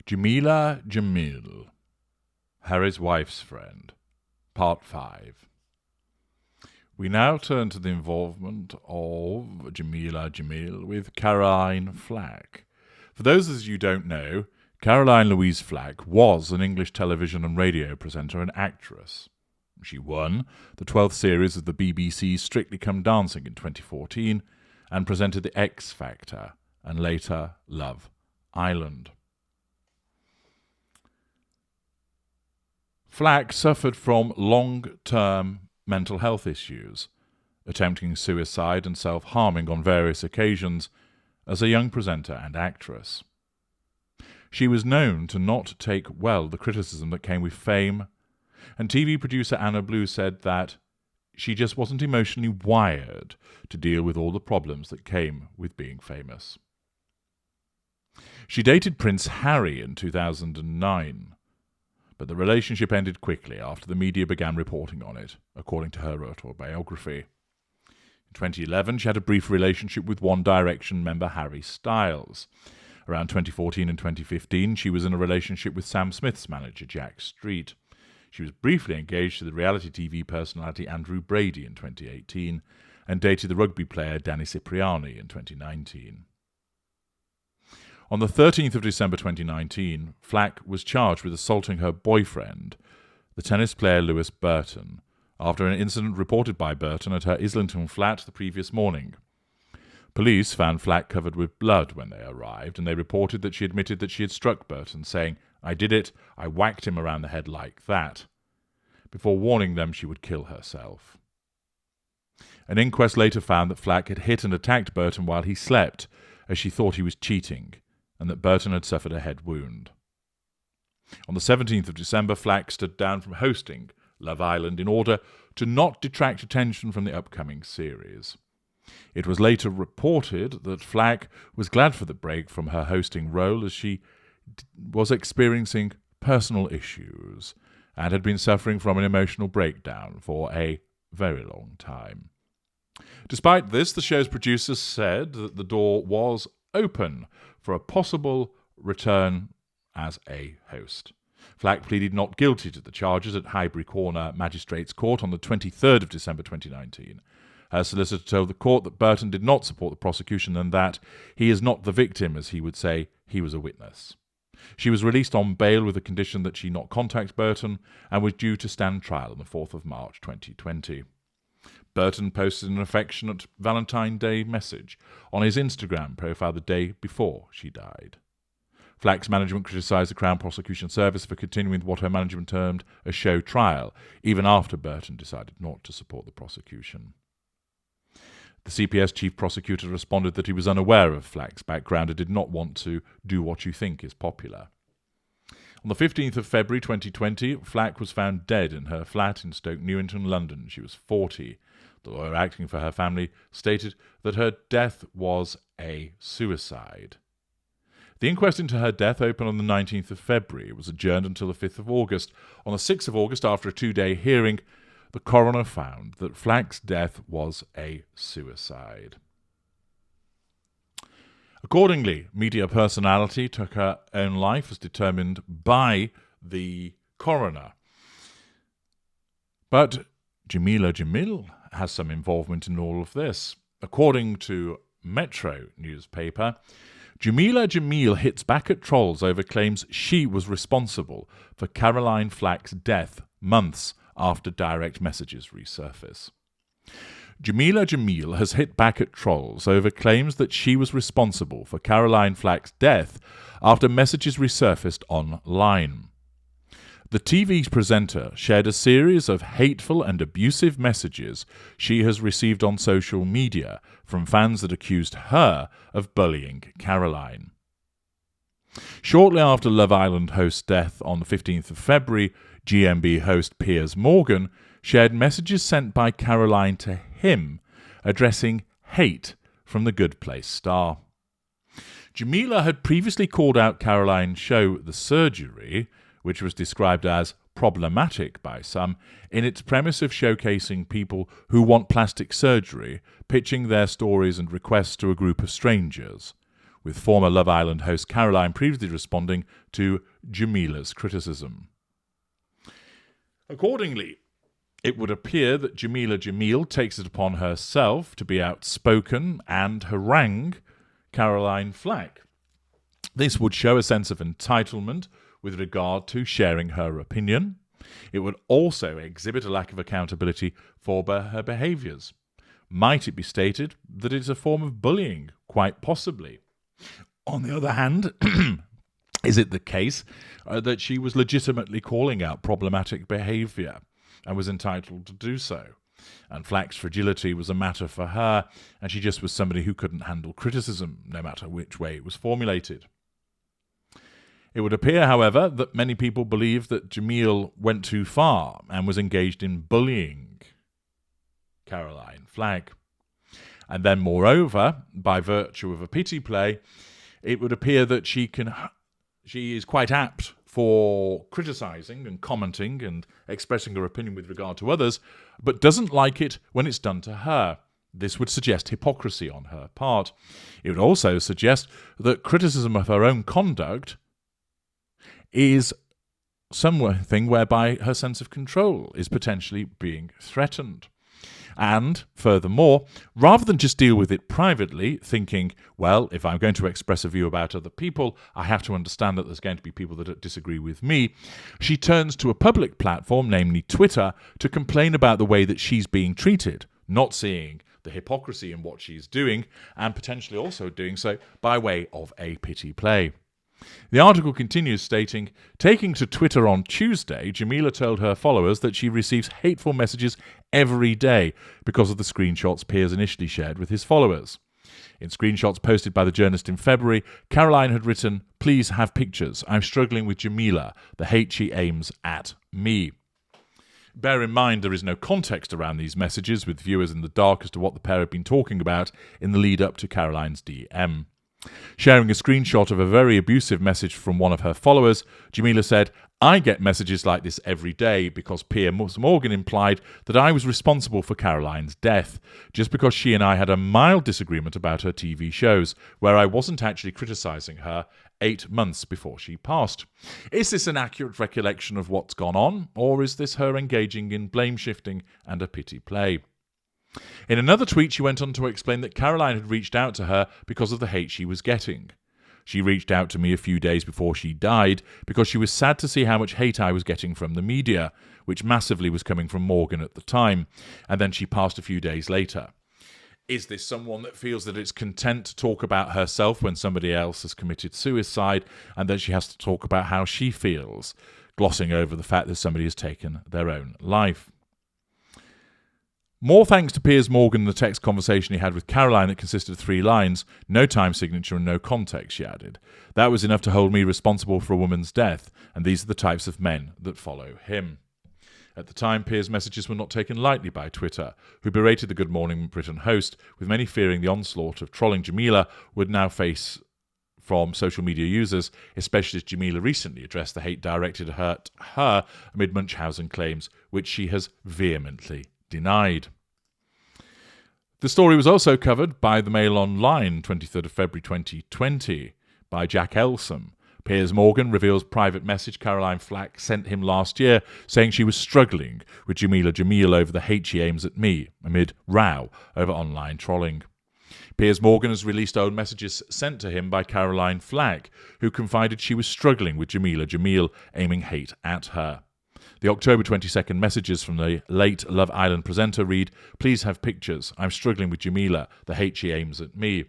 Jameela Jamil, Harry's wife's friend, Part 5. We now turn to the involvement of Jameela Jamil with Caroline Flack. For those of you who don't know, Caroline Louise Flack was an English television and radio presenter and actress. She won the 12th series of the BBC's Strictly Come Dancing in 2014 and presented The X Factor and later Love Island. Flack suffered from long-term mental health issues, attempting suicide and self-harming on various occasions as a young presenter and actress. She was known to not take well the criticism that came with fame, and TV producer Anna Blue said that she just wasn't emotionally wired to deal with all the problems that came with being famous. She dated Prince Harry in 2009, but the relationship ended quickly after the media began reporting on it, according to her autobiography. In 2011, she had a brief relationship with One Direction member Harry Styles. Around 2014 and 2015, she was in a relationship with Sam Smith's manager, Jack Street. She was briefly engaged to the reality TV personality Andrew Brady in 2018 and dated the rugby player Danny Cipriani in 2019. On the 13th of December 2019, Flack was charged with assaulting her boyfriend, the tennis player Lewis Burton, after an incident reported by Burton at her Islington flat the previous morning. Police found Flack covered with blood when they arrived, and they reported that she admitted that she had struck Burton, saying, "I did it, I whacked him around the head like that," before warning them she would kill herself. An inquest later found that Flack had hit and attacked Burton while he slept, as she thought he was cheating, and that Burton had suffered a head wound. On the 17th of December, Flack stood down from hosting Love Island in order to not detract attention from the upcoming series. It was later reported that Flack was glad for the break from her hosting role as she was experiencing personal issues and had been suffering from an emotional breakdown for a very long time. Despite this, the show's producers said that the door was open for a possible return as a host. Flack pleaded not guilty to the charges at Highbury Corner Magistrates Court on the 23rd of December 2019. Her solicitor told the court that Burton did not support the prosecution and that he is not the victim, as he would say, he was a witness. She was released on bail with the condition that she not contact Burton and was due to stand trial on the 4th of March 2020. Burton posted an affectionate Valentine's Day message on his Instagram profile the day before she died. Flack's management criticised the Crown Prosecution Service for continuing with what her management termed a show trial, even after Burton decided not to support the prosecution. The CPS chief prosecutor responded that he was unaware of Flack's background and did not want to do what you think is popular. On the 15th of February 2020, Flack was found dead in her flat in Stoke Newington, London. She was 40. The lawyer acting for her family stated that her death was a suicide. The inquest into her death opened on the 19th of February. It was adjourned until the 5th of August. On the 6th of August, after a 2-day hearing, the coroner found that Flack's death was a suicide. Accordingly, media personality took her own life as determined by the coroner. But Jameela Jamil has some involvement in all of this. According to Metro newspaper, Jameela Jamil hits back at trolls over claims she was responsible for Caroline Flack's death months after direct messages resurface. Jameela Jamil has hit back at trolls over claims that she was responsible for Caroline Flack's death after messages resurfaced online. The TV's presenter shared a series of hateful and abusive messages she has received on social media from fans that accused her of bullying Caroline. Shortly after Love Island host's death on the 15th of February, GMB host Piers Morgan shared messages sent by Caroline to him addressing hate from the Good Place star. Jameela had previously called out Caroline's show The Surgery, which was described as problematic by some, in its premise of showcasing people who want plastic surgery, pitching their stories and requests to a group of strangers, with former Love Island host Caroline previously responding to Jameela's criticism. Accordingly, it would appear that Jameela Jamil takes it upon herself to be outspoken and harangue Caroline Flack. This would show a sense of entitlement with regard to sharing her opinion. It would also exhibit a lack of accountability for her behaviours. Might it be stated that it is a form of bullying? Quite possibly. On the other hand, is it the case that she was legitimately calling out problematic behaviour and was entitled to do so? And Flack's fragility was a matter for her, and she just was somebody who couldn't handle criticism, no matter which way it was formulated. It would appear, however, that many people believe that Jamil went too far and was engaged in bullying Caroline Flack. And then, moreover, by virtue of a pity play, it would appear that she is quite apt for criticising and commenting and expressing her opinion with regard to others, but doesn't like it when it's done to her. This would suggest hypocrisy on her part. It would also suggest that criticism of her own conduct is something whereby her sense of control is potentially being threatened. And, furthermore, rather than just deal with it privately, thinking, well, if I'm going to express a view about other people, I have to understand that there's going to be people that disagree with me, she turns to a public platform, namely Twitter, to complain about the way that she's being treated, not seeing the hypocrisy in what she's doing, and potentially also doing so by way of a pity play. The article continues stating, taking to Twitter on Tuesday, Jameela told her followers that she receives hateful messages every day because of the screenshots Piers initially shared with his followers. In screenshots posted by the journalist in February, Caroline had written, "Please have pictures. I'm struggling with Jameela. The hate she aims at me." Bear in mind there is no context around these messages, with viewers in the dark as to what the pair had been talking about in the lead up to Caroline's DM. Sharing a screenshot of a very abusive message from one of her followers, Jameela said, "I get messages like this every day because Piers Morgan implied that I was responsible for Caroline's death, just because she and I had a mild disagreement about her TV shows, where I wasn't actually criticising her 8 months before she passed. Is this an accurate recollection of what's gone on, or is this her engaging in blame shifting and a pity play?" In another tweet, she went on to explain that Caroline had reached out to her because of the hate she was getting. "She reached out to me a few days before she died because she was sad to see how much hate I was getting from the media, which massively was coming from Morgan at the time, and then she passed a few days later." Is this someone that feels that it's content to talk about herself when somebody else has committed suicide, and that she has to talk about how she feels, glossing over the fact that somebody has taken their own life? More thanks to Piers Morgan and the text conversation he had with Caroline that consisted of 3 lines, no time signature and no context, she added. "That was enough to hold me responsible for a woman's death, and these are the types of men that follow him." At the time, Piers' messages were not taken lightly by Twitter, who berated the Good Morning Britain host, with many fearing the onslaught of trolling Jameela would now face from social media users, especially as Jameela recently addressed the hate directed at her amid Munchausen claims, which she has vehemently denied. The story was also covered by the Mail Online, 23rd of February 2020, by Jack Elsom. Piers Morgan reveals private message Caroline Flack sent him last year, saying she was struggling with Jameela Jamil over the hate she aims at me, amid row over online trolling. Piers Morgan has released old messages sent to him by Caroline Flack, who confided she was struggling with Jameela Jamil aiming hate at her. The October 22nd messages from the late Love Island presenter read, "Please have pictures. I'm struggling with Jameela. The hate she aims at me."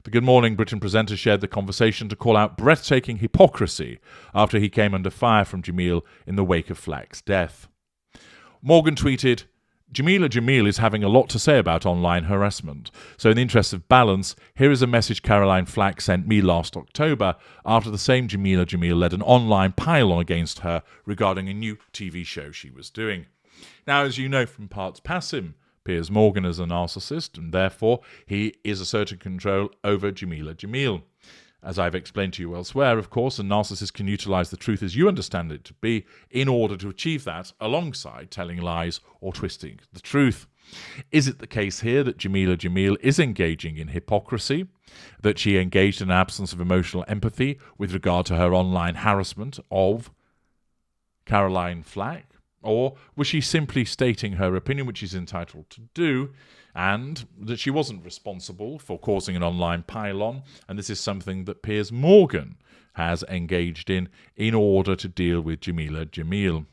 The Good Morning Britain presenter shared the conversation to call out breathtaking hypocrisy after he came under fire from Jamil in the wake of Flack's death. Morgan tweeted, "Jameela Jamil is having a lot to say about online harassment, so in the interest of balance, here is a message Caroline Flack sent me last October after the same Jameela Jamil led an online pile-on against her regarding a new TV show she was doing." Now, as you know from parts passim, Piers Morgan is a narcissist, and therefore he is asserting control over Jameela Jamil. As I've explained to you elsewhere, of course, a narcissist can utilise the truth as you understand it to be in order to achieve that, alongside telling lies or twisting the truth. Is it the case here that Jameela Jamil is engaging in hypocrisy, that she engaged in an absence of emotional empathy with regard to her online harassment of Caroline Flack? Or was she simply stating her opinion, which she's entitled to do, and that she wasn't responsible for causing an online pile-on, and this is something that Piers Morgan has engaged in order to deal with Jameela Jamil?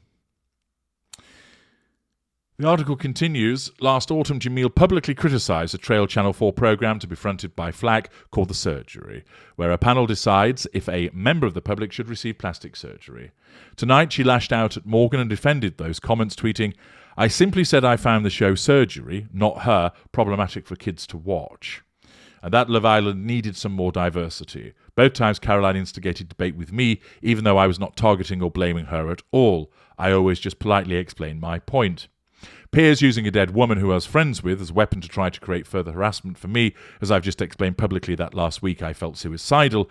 The article continues. Last autumn, Jamil publicly criticised a Trail Channel 4 programme to be fronted by Flack called The Surgery, where a panel decides if a member of the public should receive plastic surgery. Tonight, she lashed out at Morgan and defended those comments, tweeting, "I simply said I found the show Surgery, not her, problematic for kids to watch." And that Love Island needed some more diversity. Both times Caroline instigated debate with me, even though I was not targeting or blaming her at all. I always just politely explained my point. Piers using a dead woman who I was friends with as a weapon to try to create further harassment for me, as I've just explained publicly that last week I felt suicidal,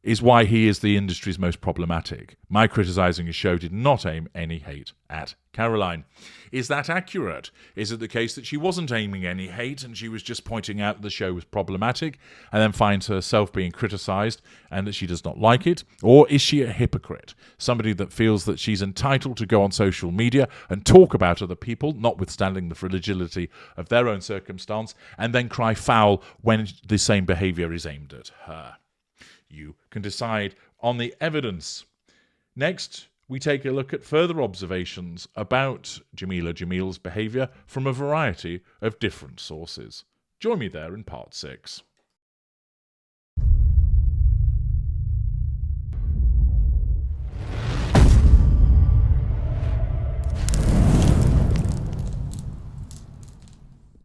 is why he is the industry's most problematic. My criticising his show did not aim any hate at Caroline. Is that accurate? Is it the case that she wasn't aiming any hate and she was just pointing out that the show was problematic and then finds herself being criticised and that she does not like it? Or is she a hypocrite? Somebody that feels that she's entitled to go on social media and talk about other people, notwithstanding the fragility of their own circumstance, and then cry foul when the same behaviour is aimed at her? You can decide on the evidence. Next, we take a look at further observations about Jameela Jamil's behaviour from a variety of different sources. Join me there in part 6.